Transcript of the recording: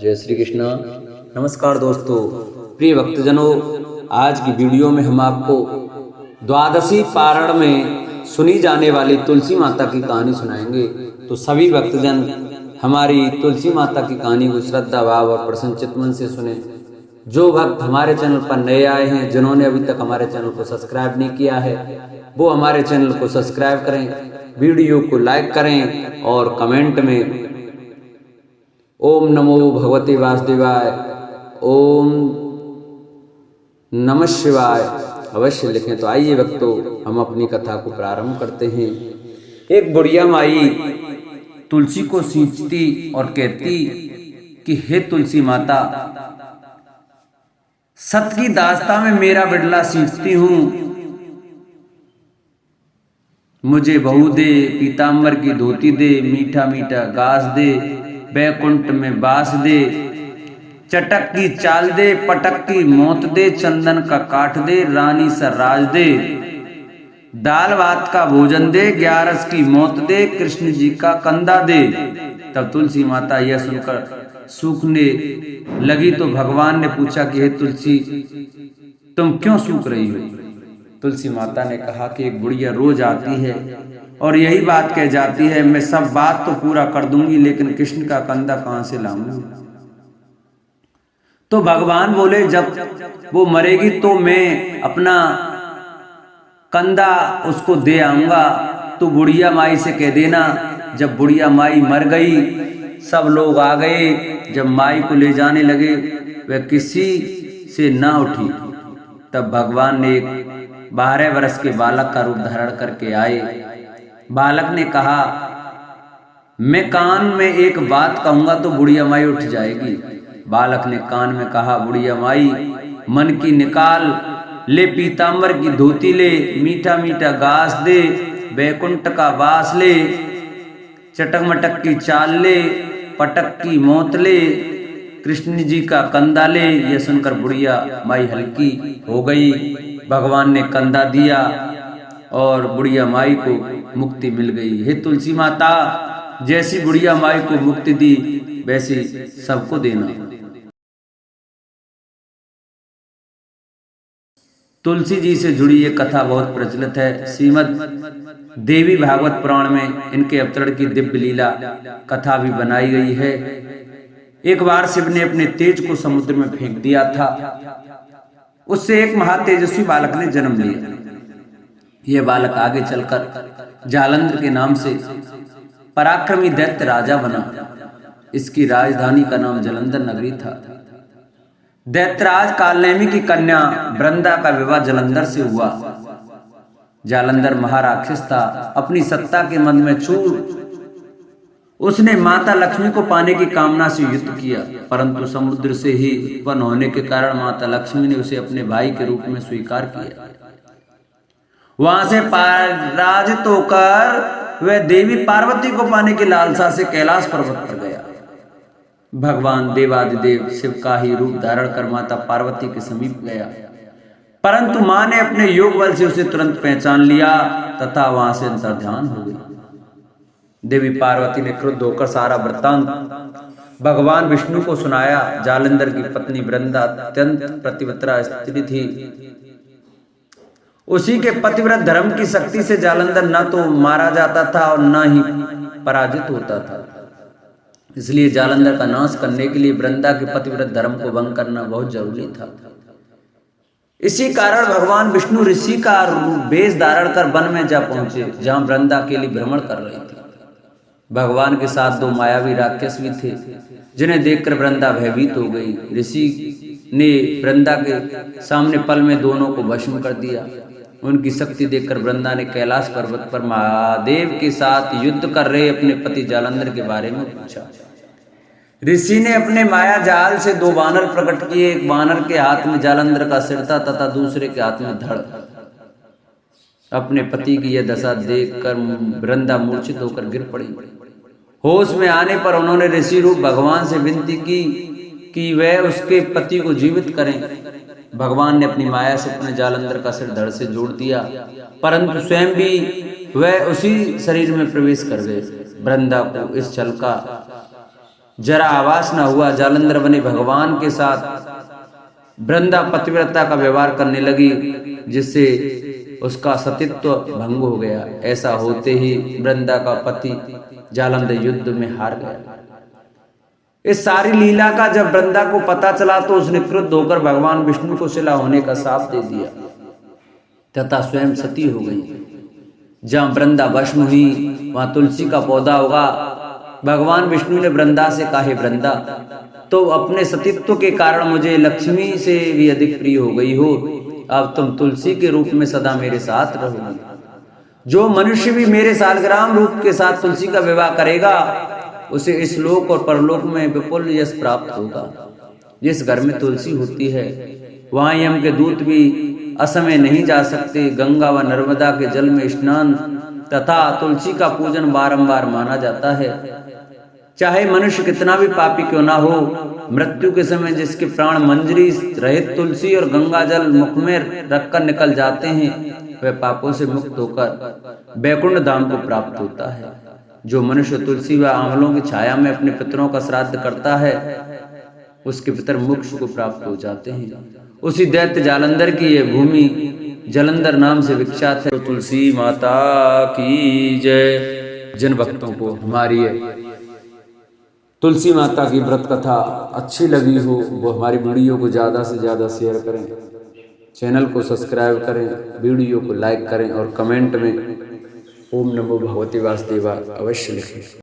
जय श्री कृष्णा। नमस्कार दोस्तों, प्रिय भक्तजनों, आज की वीडियो में हम आपको द्वादशी पारण में सुनी जाने वाली तुलसी माता की कहानी सुनाएंगे। तो सभी भक्तजन हमारी तुलसी माता की कहानी को श्रद्धा भाव और प्रसन्न चित्त से सुने। जो भक्त हमारे चैनल पर नए आए हैं, जिन्होंने अभी तक हमारे चैनल को सब्सक्राइब नहीं किया है, वो हमारे चैनल को सब्सक्राइब करें, वीडियो को लाइक करें और कमेंट में ओम नमो भगवते वासुदेवाय, ओम नमः शिवाय अवश्य लिखें। तो आइए भक्तों, हम अपनी कथा को प्रारंभ करते हैं। एक बुढ़िया माई तुलसी को सींचती और कहती कि हे तुलसी माता, सत की दास्ता में मेरा बिड़ला सींचती हूं, मुझे बहू दे, पीताम्बर की धोती दे, मीठा मीठा घास दे, बैकुंठ में बास दे, चटक की चाल दे, पटक की मौत दे, चंदन का काठ दे, रानी सा राज दे, दाल भात का भोजन दे, 11 की मौत दे, कृष्ण जी का कंधा दे। तब तुलसी माता यह सुनकर सूखने लगी तो भगवान ने पूछा कि हे तुलसी, तुम क्यों सूख रही हो? तुलसी माता ने कहा कि एक बुढ़िया रोज आती है और यही बात कह जाती है, मैं सब बात तो पूरा कर दूंगी, लेकिन कृष्ण का कंधा कहां से लाऊंगी? तो भगवान बोले, जब वो मरेगी तो मैं अपना कंधा उसको दे आऊंगा। तो बुढ़िया माई से कह देना। जब बुढ़िया माई मर गई, सब लोग आ गए। जब माई को ले जाने लगे, वह किसी से ना उठी। तब भगवान ने एक 12 वर्ष के बालक का रूप धारण करके आए। बालक ने कहा, मैं कान में एक बात कहूंगा तो बुढ़िया माई उठ जाएगी। बालक ने कान में कहा, बुढ़िया माई, मन की निकाल ले, पीताम्बर की धोती ले, मीठा मीठा घास दे, बैकुंठ का वास ले, चटक मटक की चाल ले, पटक की मौत ले, कृष्ण जी का कंधा ले। यह सुनकर बुढ़िया माई हल्की हो गई। भगवान ने कंधा दिया और बुढ़िया माई को मुक्ति मिल गई। हे तुलसी माता, जैसी बुढ़िया माई को मुक्ति दी, वैसी सबको देना। तुलसी जी से जुड़ी ये कथा बहुत प्रचलित है। श्रीमद् देवी भागवत पुराण में इनके अवतरण की दिव्य लीला कथा भी बनाई गई है। एक बार शिव ने अपने तेज को समुद्र में फेंक दिया था। उससे एक महातेजस्वी बालक ने जन्म लिया। यह बालक आगे चलकर जालंधर के नाम से पराक्रमी दैत्य राजा बना। इसकी राजधानी का नाम जालंधर नगरी था। दैत्यराज कालनेमी की कन्या वृंदा का विवाह जालंधर से हुआ। जालंधर महाराक्षस था। अपनी सत्ता के मद में चूर उसने माता लक्ष्मी को पाने की कामना से युद्ध किया, परंतु समुद्र से ही उत्पन्न होने के कारण माता लक्ष्मी ने उसे अपने भाई के रूप में स्वीकार किया। वहां से पराजित होकर वह देवी पार्वती को पाने की लालसा से कैलाश पर्वत पर गया। भगवान देवादिदेव शिव का ही रूप धारण कर माता पार्वती के समीप गया, परंतु मां ने अपने योग बल से उसे तुरंत पहचान लिया तथा वहां से अंतर्ध्यान हो गई। देवी पार्वती ने क्रुद्ध होकर सारा वृत्तांत भगवान विष्णु को सुनाया। जालंधर की पत्नी वृंदा अत्यंत पतिव्रता स्त्री थी। उसी के पतिव्रत धर्म की शक्ति से जालंधर न तो मारा जाता था और न ही पराजित होता था। इसलिए जालंधर का नाश करने के लिए वृंदा के पतिव्रत धर्म को भंग करना बहुत जरूरी था। इसी कारण भगवान विष्णु ऋषि का वेश धारण कर वन में जा पहुंचे, जहां वृंदा अकेली भ्रमण कर रही थी। भगवान के साथ 2 मायावी राक्षस भी थे, जिन्हें देखकर वृंदा भयभीत हो गई। ऋषि ने वृंदा के सामने पल में दोनों को भस्म कर दिया। उनकी शक्ति देखकर वृंदा ने कैलाश पर्वत पर महादेव के साथ युद्ध कर रहे अपने पति जालंधर के बारे में पूछा। ऋषि ने अपने माया जाल से 2 बानर प्रकट किए। एक बानर के हाथ में जालंधर का सिर था तथा दूसरे के हाथ में धड़। अपने पति की यह दशा देखकर वृंदा मूर्छित होकर गिर पड़ी। होश में आने पर उन्होंने ऋषि रूप भगवान से विनती की कि वह उसके पति को जीवित करें। भगवान ने अपनी माया से अपने जालंधर का सिर धड़ से जोड़ दिया, परंतु स्वयं भी वह उसी शरीर में प्रवेश कर गए। वृंदा को इस छल का जरा आवास न हुआ। जालंधर बने भगवान के साथ वृंदा पतिव्रता का व्यवहार करने लगी, जिससे उसका सतीत्व भंग हो गया। ऐसा होते ही वृंदा का पति जालंधर युद्ध में हार गया। इस सारी लीला का जब वृंदा को पता चला तो उसने क्रुद्ध होकर भगवान विष्णु को शिला होने का शाप दे दिया तथा स्वयं सती हो गई। जहां वृंदा भस्म हुई वहां तुलसी का पौधा होगा। भगवान विष्णु ने वृंदा से कहा, हे वृंदा, तो अपने सतीत्व के कारण मुझे लक्ष्मी से भी अधिक प्रिय हो गई हो। अब तुम तुलसी के रूप में सदा मेरे साथ रहोगी। जो मनुष्य भी मेरे सालग्राम रूप के साथ तुलसी का विवाह करेगा उसे इस लोक और परलोक में विपुल यश प्राप्त होगा। जिस घर में तुलसी होती है वहां यम के दूत भी असमय नहीं जा सकते। गंगा व नर्मदा के जल में स्नान तथा तुलसी का पूजन बारंबार माना जाता है। चाहे मनुष्य कितना भी पापी क्यों ना हो, मृत्यु के समय जिसके प्राण मंजरी रहित तुलसी और गंगा जल मुख में रखकर निकल जाते हैं, वह पापों से मुक्त होकर वैकुंठ धाम को प्राप्त होता है। जो मनुष्य तुलसी व आंवलों की छाया में अपने पितरों का श्राद्ध करता है उसके पितर मोक्ष को प्राप्त हो जाते हैं। उसी दैत्य जालंधर की यह भूमि जालंधर नाम से विख्यात है। तो तुलसी माता की जय। जिन भक्तों को हमारी तुलसी माता की व्रत कथा अच्छी लगी हो वो हमारी वीडियो को ज़्यादा से ज़्यादा शेयर करें, चैनल को सब्सक्राइब करें, वीडियो को लाइक करें और कमेंट में ओम नमो भगवते वासुदेवाय अवश्य लिखें।